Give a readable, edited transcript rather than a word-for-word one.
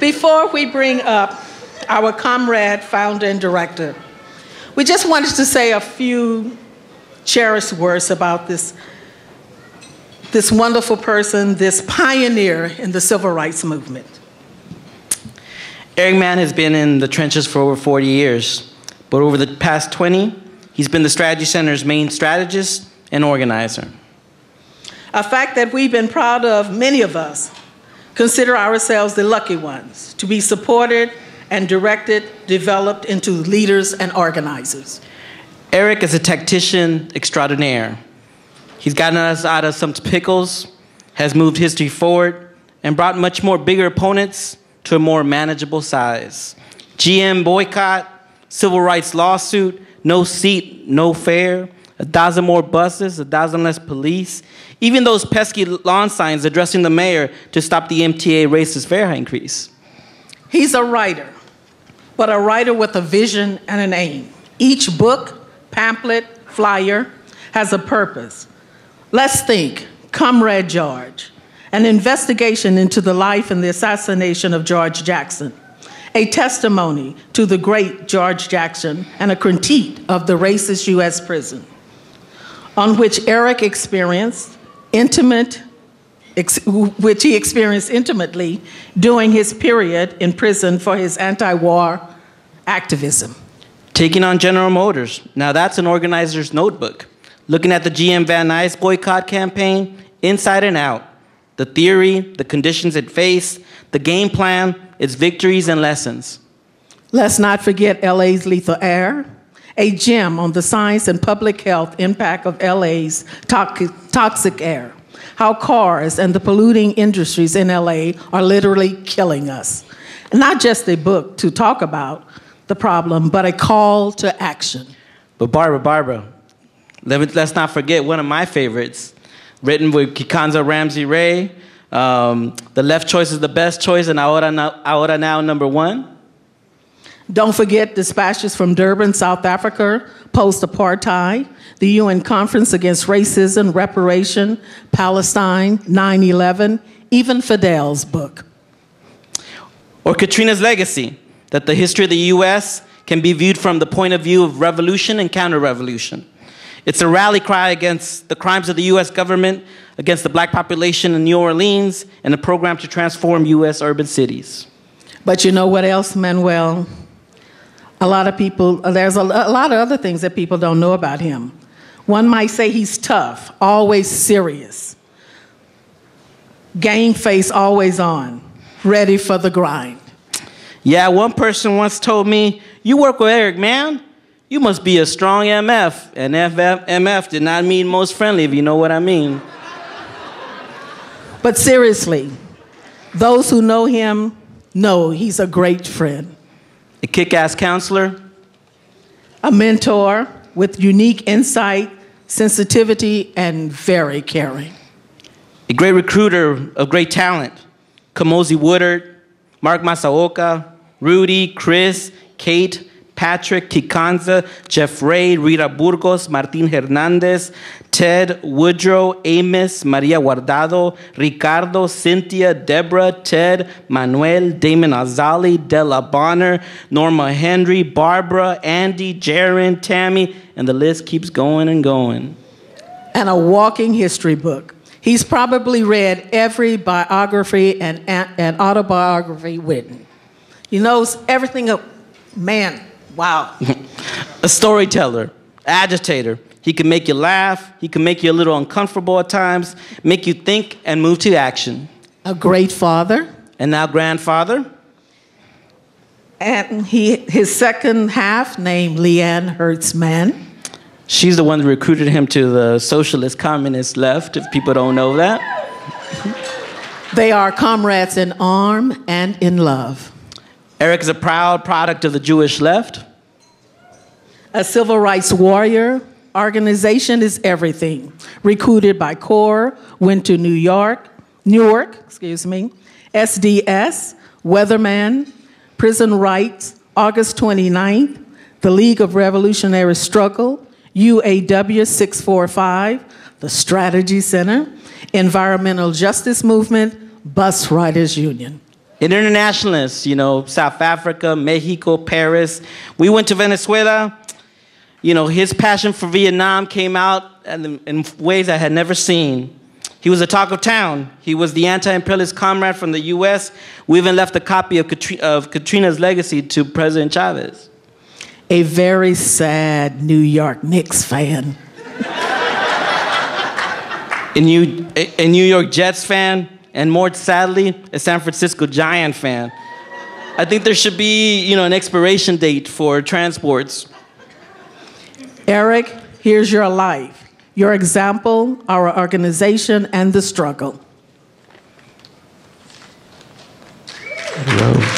Before we bring up our comrade, founder, and director, we just wanted to say a few cherished words about this wonderful person, this pioneer in the civil rights movement. Eric Mann has been in the trenches for over 40 years, but over the past 20, he's been the Strategy Center's main strategist and organizer. A fact that we've been proud of, many of us consider ourselves the lucky ones to be supported and directed, developed into leaders and organizers. Eric is a tactician extraordinaire. He's gotten us out of some pickles, has moved history forward, and brought much more bigger opponents to a more manageable size. GM boycott, civil rights lawsuit, no seat, no fare, 1,000 more buses, 1,000 less police, even those pesky lawn signs addressing the mayor to stop the MTA racist fare increase. He's a writer, but a writer with a vision and an aim. Each book, pamphlet, flyer has a purpose. Let's think, Comrade George, an investigation into the life and the assassination of George Jackson, a testimony to the great George Jackson, and a critique of the racist U.S. prison, on which Eric experienced which he experienced intimately during his period in prison for his anti-war activism. Taking on General Motors. Now that's an organizer's notebook. Looking at the GM Van Nuys boycott campaign inside and out. The theory, the conditions it faced, the game plan, its victories and lessons. Let's not forget LA's lethal air, a gem on the science and public health impact of LA's toxic air. How cars and the polluting industries in LA are literally killing us. Not just a book to talk about the problem, but a call to action. But Barbara, let's not forget one of my favorites, written with Kikanza Ramsey Ray, The Left Choice is the Best Choice, and Ahora Now #1. Don't forget dispatches from Durban, South Africa, post-apartheid, the UN Conference Against Racism, Reparation, Palestine, 9/11, even Fidel's book. Or Katrina's legacy, that the history of the U.S. can be viewed from the point of view of revolution and counter-revolution. It's a rally cry against the crimes of the U.S. government, against the black population in New Orleans, and a program to transform U.S. urban cities. But you know what else, Manuel? A lot of people, there's a lot of other things that people don't know about him. One might say he's tough, always serious. Game face always on, ready for the grind. Yeah, one person once told me, "You work with Eric, man. You must be a strong MF." And MF did not mean most friendly, if you know what I mean. But seriously, those who know him know he's a great friend. A kick-ass counselor. A mentor with unique insight, sensitivity, and very caring. A great recruiter of great talent. Kamosi Woodard, Mark Masaoka, Rudy, Chris, Kate, Patrick, Kikanza, Jeff Ray, Rita Burgos, Martin Hernandez, Ted, Woodrow, Amos, Maria Guardado, Ricardo, Cynthia, Deborah, Ted, Manuel, Damon Azali, Della Bonner, Norma Henry, Barbara, Andy, Jaron, Tammy, and the list keeps going and going. And a walking history book. He's probably read every biography and autobiography written. He knows everything of man. Wow. A storyteller, agitator. He can make you laugh. He can make you a little uncomfortable at times, make you think and move to action. A great father. And now grandfather. And his second half, named Leanne Hertz Mann. She's the one that recruited him to the socialist communist left, if people don't know that. They are comrades in arm and in love. Eric is a proud product of the Jewish left. A civil rights warrior. Organization is everything. Recruited by CORE, went to Newark, SDS, Weatherman, Prison Rights, August 29th, the League of Revolutionary Struggle, UAW 645, the Strategy Center, Environmental Justice Movement, Bus Riders Union. Internationalists, South Africa, Mexico, Paris. We went to Venezuela. His passion for Vietnam came out in ways I had never seen. He was the talk of town. He was the anti-imperialist comrade from the U.S. We even left a copy of Katrina's legacy to President Chavez. A very sad New York Knicks fan. A New York Jets fan, and more sadly, a San Francisco Giant fan. I think there should be, an expiration date for transports. Eric, here's your life, your example, our organization, and the struggle. Hello.